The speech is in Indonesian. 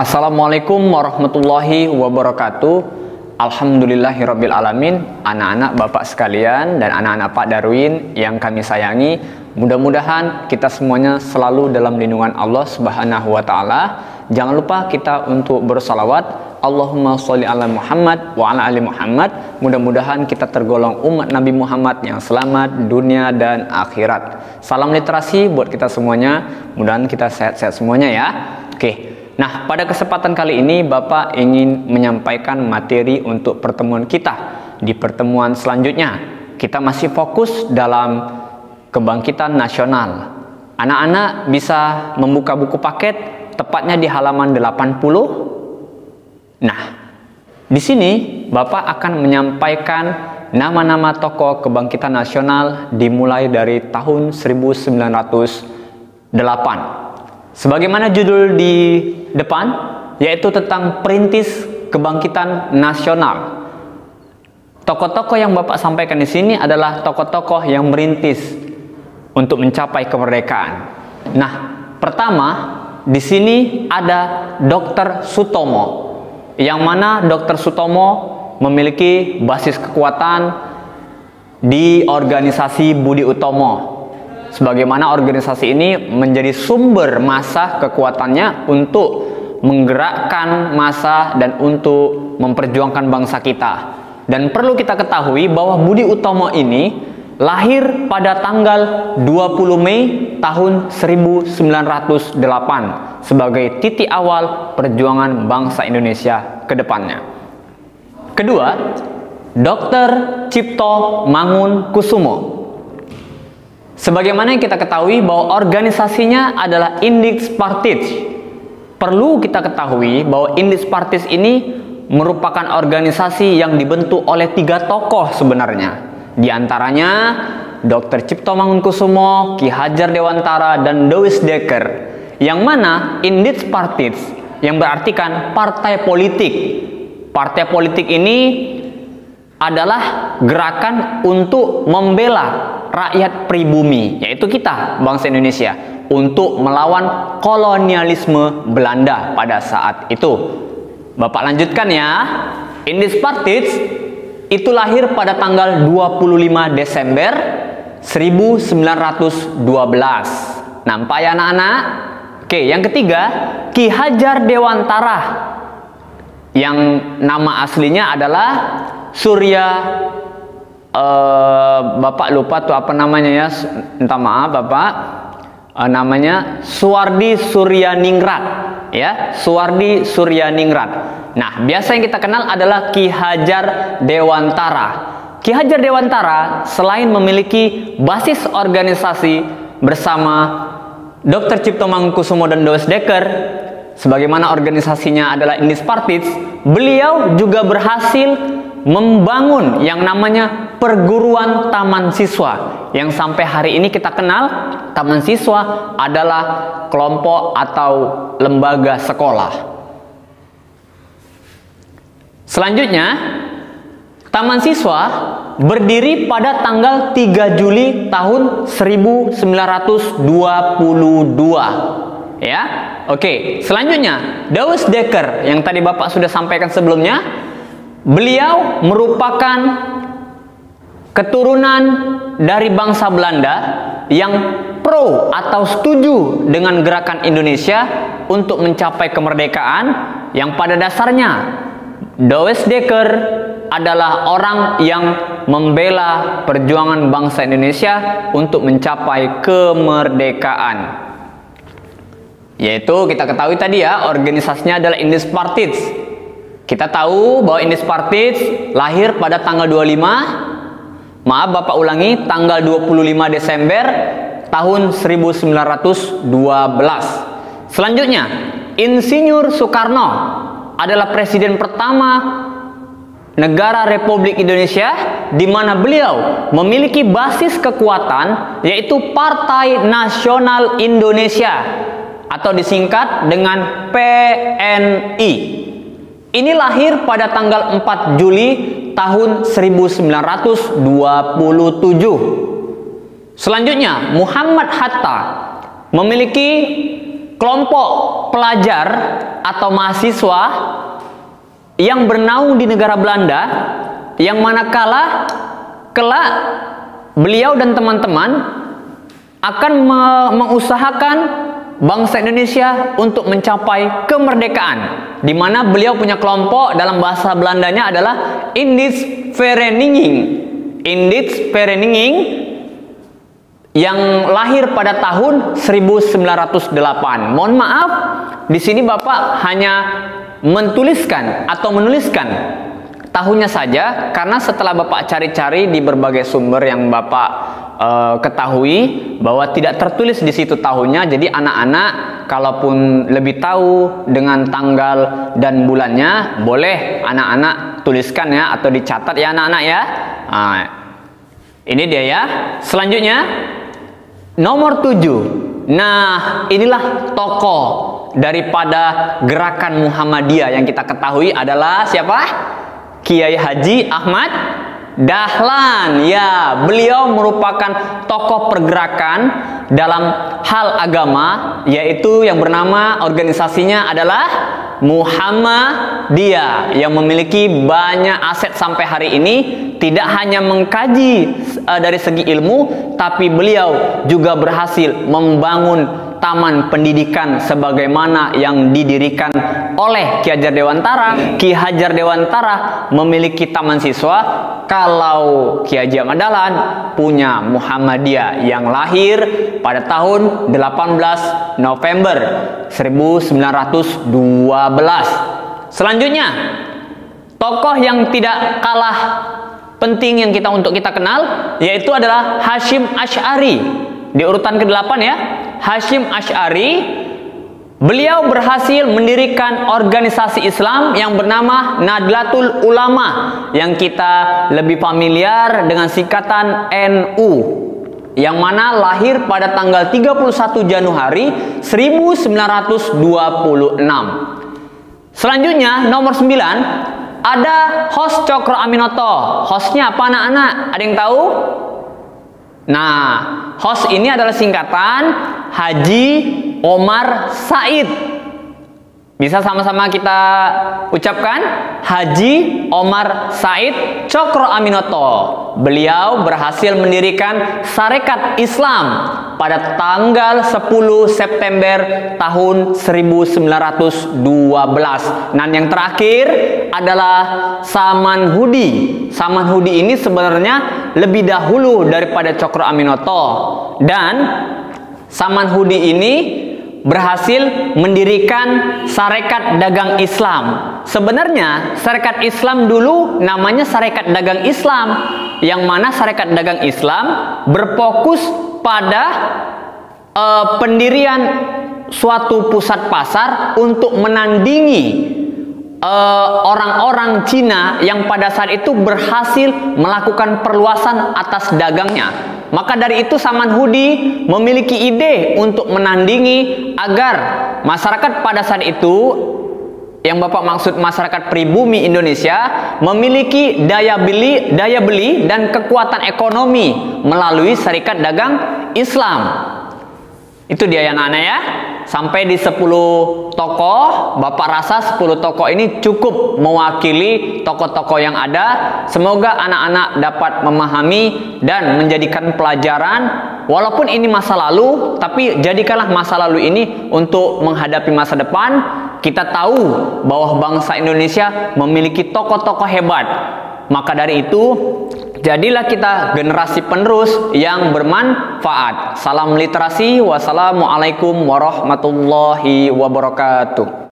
Assalamualaikum warahmatullahi wabarakatuh. Alhamdulillahirabbil alamin. Anak-anak Bapak sekalian dan anak-anak Pak Darwin yang kami sayangi, mudah-mudahan kita semuanya selalu dalam lindungan Allah Subhanahu wa taala. Jangan lupa kita untuk bersalawat, Allahumma sholli ala Muhammad wa ala ali Muhammad. Mudah-mudahan kita tergolong umat Nabi Muhammad yang selamat dunia dan akhirat. Salam literasi buat kita semuanya. Mudah-mudahan kita sehat-sehat semuanya ya. Oke. Nah, pada kesempatan kali ini Bapak ingin menyampaikan materi untuk pertemuan kita. Di pertemuan selanjutnya, kita masih fokus dalam kebangkitan nasional. Anak-anak bisa membuka buku paket tepatnya di halaman 80. Nah, di sini Bapak akan menyampaikan nama-nama tokoh kebangkitan nasional dimulai dari tahun 1908. Sebagaimana judul di depan, yaitu tentang perintis kebangkitan nasional. Tokoh-tokoh yang Bapak sampaikan di sini adalah tokoh-tokoh yang merintis untuk mencapai kemerdekaan. Nah, pertama di sini ada Dr. Sutomo, yang mana Dr. Sutomo memiliki basis kekuatan di organisasi Budi Utomo. Sebagaimana organisasi ini menjadi sumber massa kekuatannya untuk menggerakkan massa dan untuk memperjuangkan bangsa kita. Dan perlu kita ketahui bahwa Budi Utomo ini lahir pada tanggal 20 Mei tahun 1908 sebagai titik awal perjuangan bangsa Indonesia ke depannya. Kedua, Dr. Cipto Mangunkusumo. Sebagaimana yang kita ketahui bahwa organisasinya adalah Indix Partis. Perlu kita ketahui bahwa Indix Partis ini merupakan organisasi yang dibentuk oleh 3 tokoh sebenarnya. Di antaranya Dr. Cipto Mangunkusumo, Ki Hajar Dewantara, dan Dewis Dekker. Yang mana Indix Partis yang berartikan partai politik. Partai politik ini adalah gerakan untuk membela rakyat pribumi, yaitu kita, bangsa Indonesia, untuk melawan kolonialisme Belanda pada saat itu. Bapak lanjutkan ya. Indix Partis itu lahir pada tanggal 25 Desember 1912. Nampak ya anak-anak? Oke, yang ketiga, Ki Hajar Dewantara, yang nama aslinya adalah Bapak lupa tuh apa namanya ya, minta maaf Bapak. Namanya Suwardi Suryaningrat ya, Suwardi Suryaningrat. Nah, biasa yang kita kenal adalah Ki Hajar Dewantara. Ki Hajar Dewantara selain memiliki basis organisasi bersama Dr. Cipto Mangunkusumo dan Dewis Dekker, sebagaimana organisasinya adalah Indix Partis, beliau juga berhasil membangun yang namanya perguruan taman siswa, yang sampai hari ini kita kenal taman siswa adalah kelompok atau lembaga sekolah. Selanjutnya, taman siswa berdiri pada tanggal 3 Juli tahun 1922 ya. Oke, selanjutnya Dewis Dekker yang tadi Bapak sudah sampaikan sebelumnya. Beliau merupakan keturunan dari bangsa Belanda yang pro atau setuju dengan gerakan Indonesia untuk mencapai kemerdekaan, yang pada dasarnya Dewis Dekker adalah orang yang membela perjuangan bangsa Indonesia untuk mencapai kemerdekaan. Yaitu kita ketahui tadi ya, organisasinya adalah Indix Partis. Kita tahu bahwa Indix Partis lahir pada tanggal 25, maaf Bapak ulangi, tanggal 25 Desember tahun 1912. Selanjutnya, Insinyur Soekarno adalah presiden pertama negara Republik Indonesia, di mana beliau memiliki basis kekuatan yaitu Partai Nasional Indonesia atau disingkat dengan PNI. Ini lahir pada tanggal 4 Juli tahun 1927. Selanjutnya, Muhammad Hatta memiliki kelompok pelajar atau mahasiswa yang bernaung di negara Belanda, yang manakala kelak beliau dan teman-teman akan mengusahakan bangsa Indonesia untuk mencapai kemerdekaan, di mana beliau punya kelompok, dalam bahasa Belandanya adalah Indienstvereniging. Indienstvereniging yang lahir pada tahun 1908. Mohon maaf, di sini Bapak hanya menuliskan tahunnya saja, karena setelah Bapak cari-cari di berbagai sumber yang Bapak ketahui bahwa tidak tertulis di situ tahunnya. Jadi anak-anak kalaupun lebih tahu dengan tanggal dan bulannya, boleh anak-anak tuliskan ya, atau dicatat ya anak-anak ya. Nah, ini dia ya. Selanjutnya nomor 7. Nah, inilah tokoh daripada gerakan Muhammadiyah yang kita ketahui adalah siapa? Kiai Haji Ahmad Dahlan. Ya, beliau merupakan tokoh pergerakan dalam hal agama, yaitu yang bernama, organisasinya adalah Muhammadiyah, yang memiliki banyak aset sampai hari ini. Tidak hanya mengkaji dari segi ilmu, tapi beliau juga berhasil membangun taman pendidikan sebagaimana yang didirikan oleh Ki Hajar Dewantara. Ki Hajar Dewantara memiliki taman siswa, kalau Ki Haji Ahmad Dahlan punya Muhammadiyah yang lahir pada tahun 18 November 1912. Selanjutnya, tokoh yang tidak kalah penting yang untuk kita kenal, yaitu adalah Hasyim Asy'ari. Di urutan ke-8 ya, Hasyim Asy'ari. Beliau berhasil mendirikan organisasi Islam yang bernama Nahdlatul Ulama, yang kita lebih familiar dengan singkatan NU, yang mana lahir pada tanggal 31 Januari 1926. Selanjutnya nomor 9 ada Hos Cokro Aminoto. Hosnya apa anak-anak? Ada yang tahu? Nah, Hos ini adalah singkatan Haji Omar Said. Bisa sama-sama kita ucapkan, Haji Omar Said Cokro Aminoto. Beliau berhasil mendirikan Sarekat Islam pada tanggal 10 September tahun 1912. Dan yang terakhir adalah Saman Hudi. Saman Hudi ini sebenarnya lebih dahulu daripada Cokro Aminoto. Dan Saman Hudi ini berhasil mendirikan Sarekat Dagang Islam. Sebenarnya Sarekat Islam dulu namanya Sarekat Dagang Islam, yang mana Sarekat Dagang Islam berfokus pada pendirian suatu pusat pasar untuk menandingi orang-orang Cina yang pada saat itu berhasil melakukan perluasan atas dagangnya. Maka dari itu Saman Hudi memiliki ide untuk menandingi agar masyarakat pada saat itu, yang Bapak maksud masyarakat pribumi Indonesia, memiliki daya beli dan kekuatan ekonomi melalui Sarekat Dagang Islam. Itu dia ya anak-anak ya. Sampai di 10 tokoh, Bapak rasa 10 tokoh ini cukup mewakili tokoh-tokoh yang ada. Semoga anak-anak dapat memahami dan menjadikan pelajaran. Walaupun ini masa lalu, tapi jadikanlah masa lalu ini untuk menghadapi masa depan. Kita tahu bahwa bangsa Indonesia memiliki tokoh-tokoh hebat. Maka dari itu, jadilah kita generasi penerus yang bermanfaat. Salam literasi. Wassalamualaikum warahmatullahi wabarakatuh.